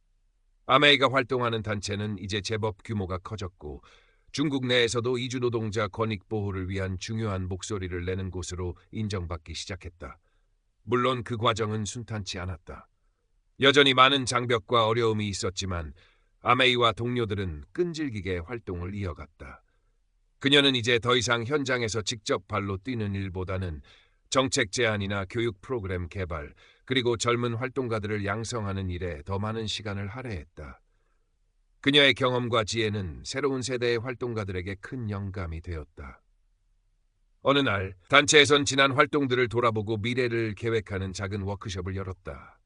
A: 아메이가 활동하는 단체는 이제 제법 규모가 커졌고 중국 내에서도 이주 노동자 권익 보호를 위한 중요한 목소리를 내는 곳으로 인정받기 시작했다. 물론 그 과정은 순탄치 않았다. 여전히 많은 장벽과 어려움이 있었지만 아메이와 동료들은 끈질기게 활동을 이어갔다. 그녀는 이제 더 이상 현장에서 직접 발로 뛰는 일보다는 정책 제안이나 교육 프로그램 개발, 그리고 젊은 활동가들을 양성하는 일에 더 많은 시간을 할애했다. 그녀의 경험과 지혜는 새로운 세대의 활동가들에게 큰 영감이 되었다. 어느 날 단체에선 지난 활동들을 돌아보고 미래를 계획하는 작은 워크숍을 열었다.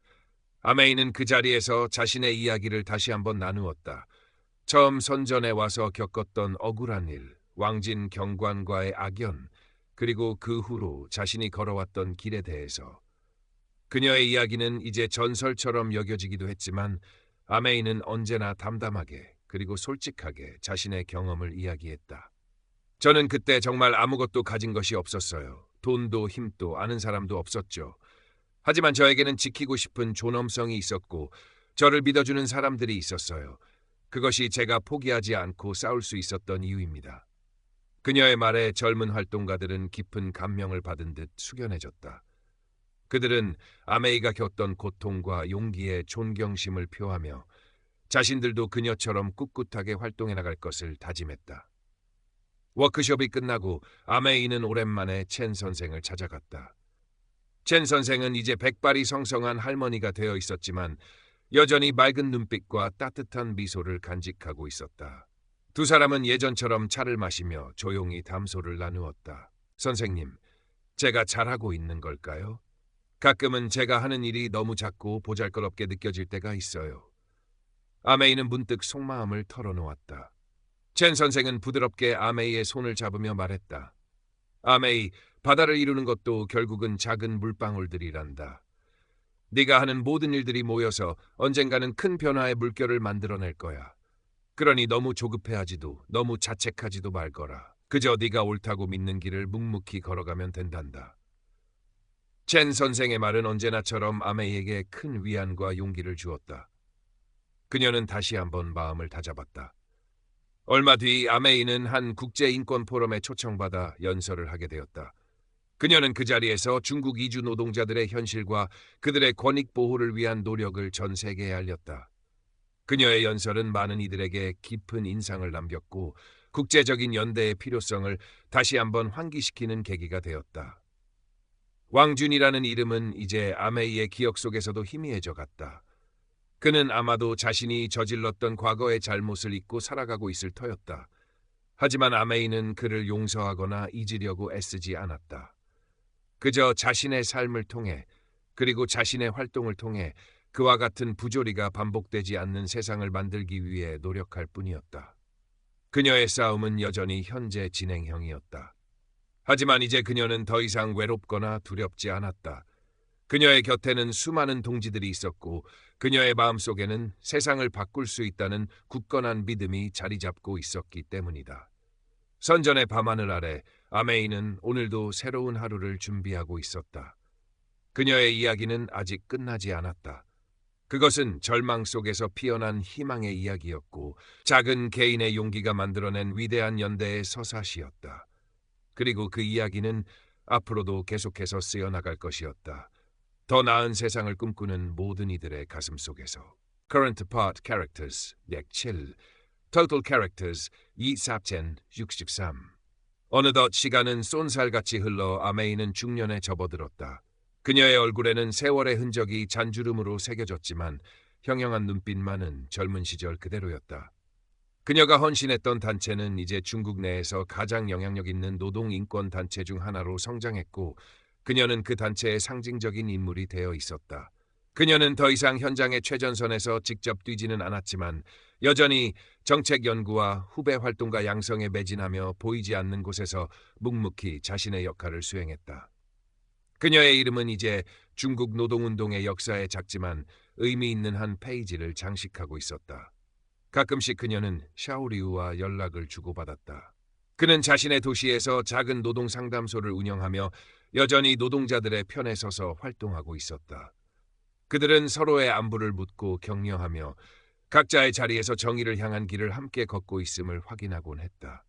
A: 아메이는 그 자리에서 자신의 이야기를 다시 한번 나누었다. 처음 선전에 와서 겪었던 억울한 일, 왕진 경관과의 악연, 그리고 그 후로 자신이 걸어왔던 길에 대해서. 그녀의 이야기는 이제 전설처럼 여겨지기도 했지만 아메이는 언제나 담담하게 그리고 솔직하게 자신의 경험을 이야기했다. 저는 그때 정말 아무것도 가진 것이 없었어요. 돈도 힘도 아는 사람도 없었죠. 하지만 저에게는 지키고 싶은 존엄성이 있었고 저를 믿어주는 사람들이 있었어요. 그것이 제가 포기하지 않고 싸울 수 있었던 이유입니다. 그녀의 말에 젊은 활동가들은 깊은 감명을 받은 듯 숙연해졌다. 그들은 아메이가 겪던 고통과 용기에 존경심을 표하며 자신들도 그녀처럼 꿋꿋하게 활동해 나갈 것을 다짐했다. 워크숍이 끝나고 아메이는 오랜만에 첸 선생을 찾아갔다. 첸 선생은 이제 백발이 성성한 할머니가 되어 있었지만 여전히 맑은 눈빛과 따뜻한 미소를 간직하고 있었다. 두 사람은 예전처럼 차를 마시며 조용히 담소를 나누었다. 선생님, 제가 잘하고 있는 걸까요? 가끔은 제가 하는 일이 너무 작고 보잘것없게 느껴질 때가 있어요. 아메이는 문득 속마음을 털어놓았다. 첸 선생은 부드럽게 아메이의 손을 잡으며 말했다. 아메이, 바다를 이루는 것도 결국은 작은 물방울들이란다. 네가 하는 모든 일들이 모여서 언젠가는 큰 변화의 물결을 만들어낼 거야. 그러니 너무 조급해하지도 너무 자책하지도 말거라. 그저 네가 옳다고 믿는 길을 묵묵히 걸어가면 된단다. 첸 선생의 말은 언제나처럼 아메이에게 큰 위안과 용기를 주었다. 그녀는 다시 한번 마음을 다잡았다. 얼마 뒤 아메이는 한 국제인권 포럼에 초청받아 연설을 하게 되었다. 그녀는 그 자리에서 중국 이주 노동자들의 현실과 그들의 권익 보호를 위한 노력을 전 세계에 알렸다. 그녀의 연설은 많은 이들에게 깊은 인상을 남겼고 국제적인 연대의 필요성을 다시 한번 환기시키는 계기가 되었다. 왕준이라는 이름은 이제 아메이의 기억 속에서도 희미해져 갔다. 그는 아마도 자신이 저질렀던 과거의 잘못을 잊고 살아가고 있을 터였다. 하지만 아메이는 그를 용서하거나 잊으려고 애쓰지 않았다. 그저 자신의 삶을 통해 그리고 자신의 활동을 통해 그와 같은 부조리가 반복되지 않는 세상을 만들기 위해 노력할 뿐이었다. 그녀의 싸움은 여전히 현재 진행형이었다. 하지만 이제 그녀는 더 이상 외롭거나 두렵지 않았다. 그녀의 곁에는 수많은 동지들이 있었고 그녀의 마음속에는 세상을 바꿀 수 있다는 굳건한 믿음이 자리 잡고 있었기 때문이다. 선전의 밤하늘 아래 아메이는 오늘도 새로운 하루를 준비하고 있었다. 그녀의 이야기는 아직 끝나지 않았다. 그것은 절망 속에서 피어난 희망의 이야기였고 작은 개인의 용기가 만들어낸 위대한 연대의 서사시였다. 그리고 그 이야기는 앞으로도 계속해서 쓰여나갈 것이었다. 더 나은 세상을 꿈꾸는 모든 이들의 가슴 속에서. Current Part Characters 약 7 Total Characters 2,463 어느덧 시간은 쏜살같이 흘러 아메이는 중년에 접어들었다. 그녀의 얼굴에는 세월의 흔적이 잔주름으로 새겨졌지만 형형한 눈빛만은 젊은 시절 그대로였다. 그녀가 헌신했던 단체는 이제 중국 내에서 가장 영향력 있는 노동인권 단체 중 하나로 성장했고 그녀는 그 단체의 상징적인 인물이 되어 있었다. 그녀는 더 이상 현장의 최전선에서 직접 뛰지는 않았지만 여전히 정책 연구와 후배 활동가 양성에 매진하며 보이지 않는 곳에서 묵묵히 자신의 역할을 수행했다. 그녀의 이름은 이제 중국 노동운동의 역사에 작지만 의미 있는 한 페이지를 장식하고 있었다. 가끔씩 그녀는 샤오리우와 연락을 주고받았다. 그는 자신의 도시에서 작은 노동 상담소를 운영하며 여전히 노동자들의 편에 서서 활동하고 있었다. 그들은 서로의 안부를 묻고 격려하며 각자의 자리에서 정의를 향한 길을 함께 걷고 있음을 확인하곤 했다.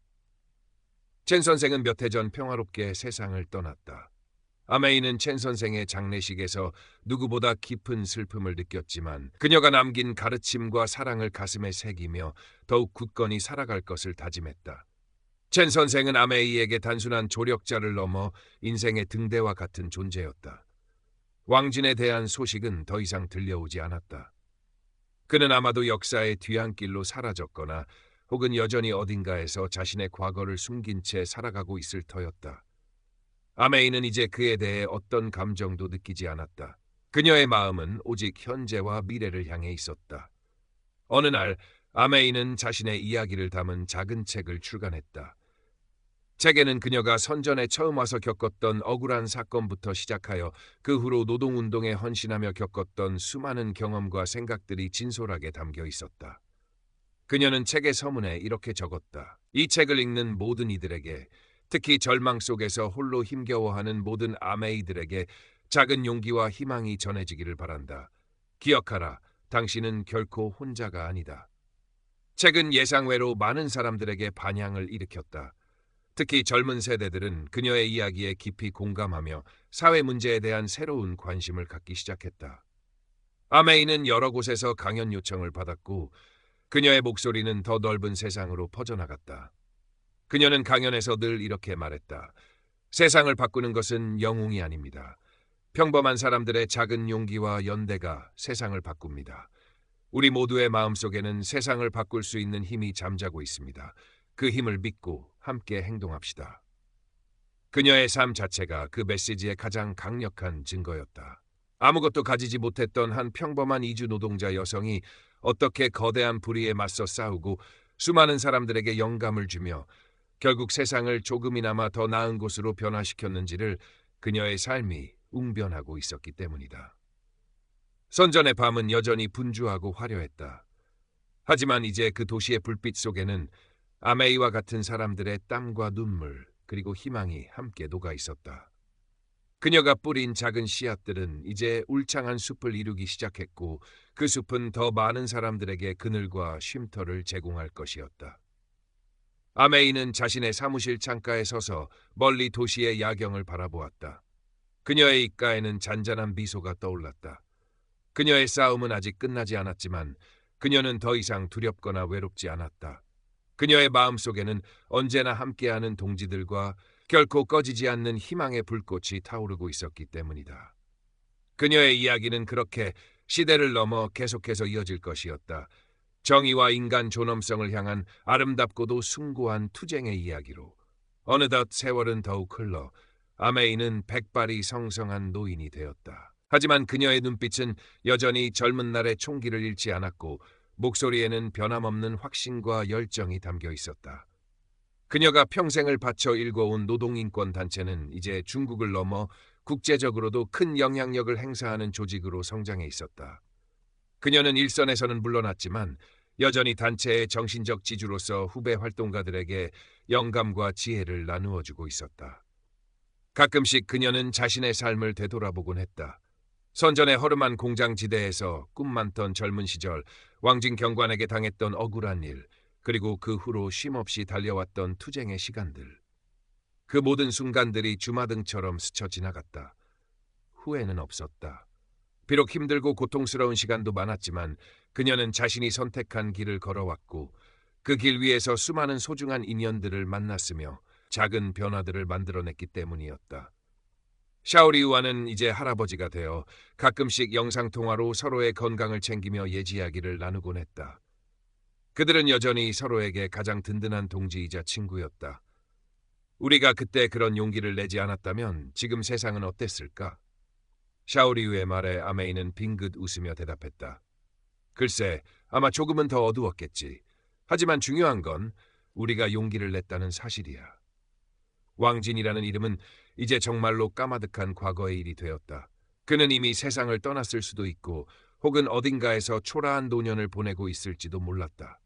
A: 첸 선생은 몇 해 전 평화롭게 세상을 떠났다. 아메이는 첸 선생의 장례식에서 누구보다 깊은 슬픔을 느꼈지만 그녀가 남긴 가르침과 사랑을 가슴에 새기며 더욱 굳건히 살아갈 것을 다짐했다. 첸 선생은 아메이에게 단순한 조력자를 넘어 인생의 등대와 같은 존재였다. 왕진에 대한 소식은 더 이상 들려오지 않았다. 그는 아마도 역사의 뒤안길로 사라졌거나 혹은 여전히 어딘가에서 자신의 과거를 숨긴 채 살아가고 있을 터였다. 아메이는 이제 그에 대해 어떤 감정도 느끼지 않았다. 그녀의 마음은 오직 현재와 미래를 향해 있었다. 어느 날 아메이는 자신의 이야기를 담은 작은 책을 출간했다. 책에는 그녀가 선전에 처음 와서 겪었던 억울한 사건부터 시작하여 그 후로 노동운동에 헌신하며 겪었던 수많은 경험과 생각들이 진솔하게 담겨 있었다. 그녀는 책의 서문에 이렇게 적었다. 이 책을 읽는 모든 이들에게, 특히 절망 속에서 홀로 힘겨워하는 모든 아메이들에게 작은 용기와 희망이 전해지기를 바란다. 기억하라, 당신은 결코 혼자가 아니다. 책은 예상외로 많은 사람들에게 반향을 일으켰다. 특히 젊은 세대들은 그녀의 이야기에 깊이 공감하며 사회 문제에 대한 새로운 관심을 갖기 시작했다. 아메이는 여러 곳에서 강연 요청을 받았고 그녀의 목소리는 더 넓은 세상으로 퍼져나갔다. 그녀는 강연에서 늘 이렇게 말했다. 세상을 바꾸는 것은 영웅이 아닙니다. 평범한 사람들의 작은 용기와 연대가 세상을 바꿉니다. 우리 모두의 마음속에는 세상을 바꿀 수 있는 힘이 잠자고 있습니다. 그 힘을 믿고 함께 행동합시다. 그녀의 삶 자체가 그 메시지의 가장 강력한 증거였다. 아무것도 가지지 못했던 한 평범한 이주 노동자 여성이 어떻게 거대한 불의에 맞서 싸우고 수많은 사람들에게 영감을 주며 결국 세상을 조금이나마 더 나은 곳으로 변화시켰는지를 그녀의 삶이 웅변하고 있었기 때문이다. 선전의 밤은 여전히 분주하고 화려했다. 하지만 이제 그 도시의 불빛 속에는 아메이와 같은 사람들의 땀과 눈물 그리고 희망이 함께 녹아 있었다. 그녀가 뿌린 작은 씨앗들은 이제 울창한 숲을 이루기 시작했고 그 숲은 더 많은 사람들에게 그늘과 쉼터를 제공할 것이었다. 아메이는 자신의 사무실 창가에 서서 멀리 도시의 야경을 바라보았다. 그녀의 입가에는 잔잔한 미소가 떠올랐다. 그녀의 싸움은 아직 끝나지 않았지만 그녀는 더 이상 두렵거나 외롭지 않았다. 그녀의 마음속에는 언제나 함께하는 동지들과 결코 꺼지지 않는 희망의 불꽃이 타오르고 있었기 때문이다. 그녀의 이야기는 그렇게 시대를 넘어 계속해서 이어질 것이었다. 정의와 인간 존엄성을 향한 아름답고도 숭고한 투쟁의 이야기로. 어느덧 세월은 더욱 흘러 아메이는 백발이 성성한 노인이 되었다. 하지만 그녀의 눈빛은 여전히 젊은 날의 총기를 잃지 않았고 목소리에는 변함없는 확신과 열정이 담겨 있었다. 그녀가 평생을 바쳐 일궈온 노동인권 단체는 이제 중국을 넘어 국제적으로도 큰 영향력을 행사하는 조직으로 성장해 있었다. 그녀는 일선에서는 물러났지만 여전히 단체의 정신적 지주로서 후배 활동가들에게 영감과 지혜를 나누어주고 있었다. 가끔씩 그녀는 자신의 삶을 되돌아보곤 했다. 선전의 허름한 공장지대에서 꿈 많던 젊은 시절, 왕진 경관에게 당했던 억울한 일, 그리고 그 후로 쉼없이 달려왔던 투쟁의 시간들. 그 모든 순간들이 주마등처럼 스쳐 지나갔다. 후회는 없었다. 비록 힘들고 고통스러운 시간도 많았지만 그녀는 자신이 선택한 길을 걸어왔고 그 길 위에서 수많은 소중한 인연들을 만났으며 작은 변화들을 만들어냈기 때문이었다. 샤오리우와는 이제 할아버지가 되어 가끔씩 영상통화로 서로의 건강을 챙기며 예지이야기를 나누곤 했다. 그들은 여전히 서로에게 가장 든든한 동지이자 친구였다. 우리가 그때 그런 용기를 내지 않았다면 지금 세상은 어땠을까? 샤오리우의 말에 아메이는 빙긋 웃으며 대답했다. 글쎄, 아마 조금은 더 어두웠겠지. 하지만 중요한 건 우리가 용기를 냈다는 사실이야. 왕진이라는 이름은 이제 정말로 까마득한 과거의 일이 되었다. 그는 이미 세상을 떠났을 수도 있고 혹은 어딘가에서 초라한 노년을 보내고 있을지도 몰랐다.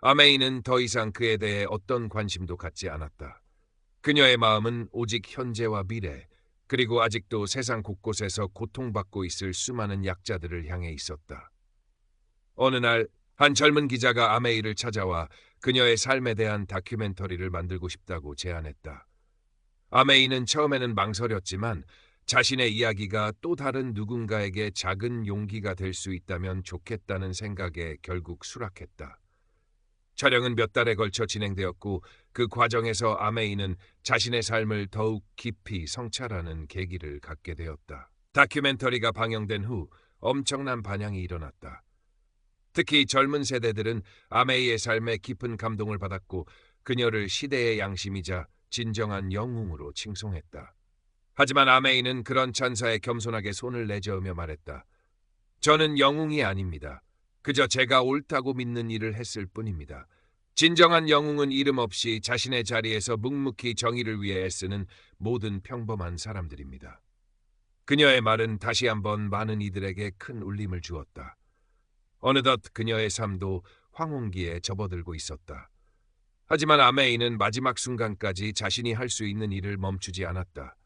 A: 아메이는 더 이상 그에 대해 어떤 관심도 갖지 않았다. 그녀의 마음은 오직 현재와 미래, 그리고 아직도 세상 곳곳에서 고통받고 있을 수많은 약자들을 향해 있었다. 어느 날 한 젊은 기자가 아메이를 찾아와 그녀의 삶에 대한 다큐멘터리를 만들고 싶다고 제안했다. 아메이는 처음에는 망설였지만 자신의 이야기가 또 다른 누군가에게 작은 용기가 될 수 있다면 좋겠다는 생각에 결국 수락했다. 촬영은 몇 달에 걸쳐 진행되었고 그 과정에서 아메이는 자신의 삶을 더욱 깊이 성찰하는 계기를 갖게 되었다. 다큐멘터리가 방영된 후 엄청난 반향이 일어났다. 특히 젊은 세대들은 아메이의 삶에 깊은 감동을 받았고 그녀를 시대의 양심이자 진정한 영웅으로 칭송했다. 하지만 아메이는 그런 찬사에 겸손하게 손을 내저으며 말했다. 저는 영웅이 아닙니다. 그저 제가 옳다고 믿는 일을 했을 뿐입니다. 진정한 영웅은 이름 없이 자신의 자리에서 묵묵히 정의를 위해 애쓰는 모든 평범한 사람들입니다. 그녀의 말은 다시 한번 많은 이들에게 큰 울림을 주었다. 어느덧 그녀의 삶도 황혼기에 접어들고 있었다. 하지만 아메이는 마지막 순간까지 자신이 할 수 있는 일을 멈추지 않았다.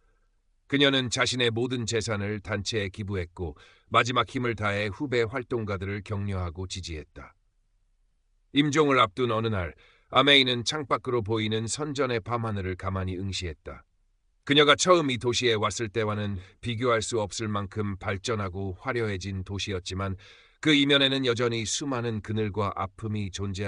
A: 그녀는 자신의 모든 재산을 단체에 기부했고 마지막 힘을 다해 후배 활동가들을 격려하고 지지했다. 임종을 앞둔 어느 날 아메이는 창밖으로 보이는 선전의 밤하늘을 가만히 응시했다. 그녀가 처음 이 도시에 왔을 때와는 비교할 수 없을 만큼 발전하고 화려해진 도시였지만 그 이면에는 여전히 수많은 그늘과 아픔이 존재하고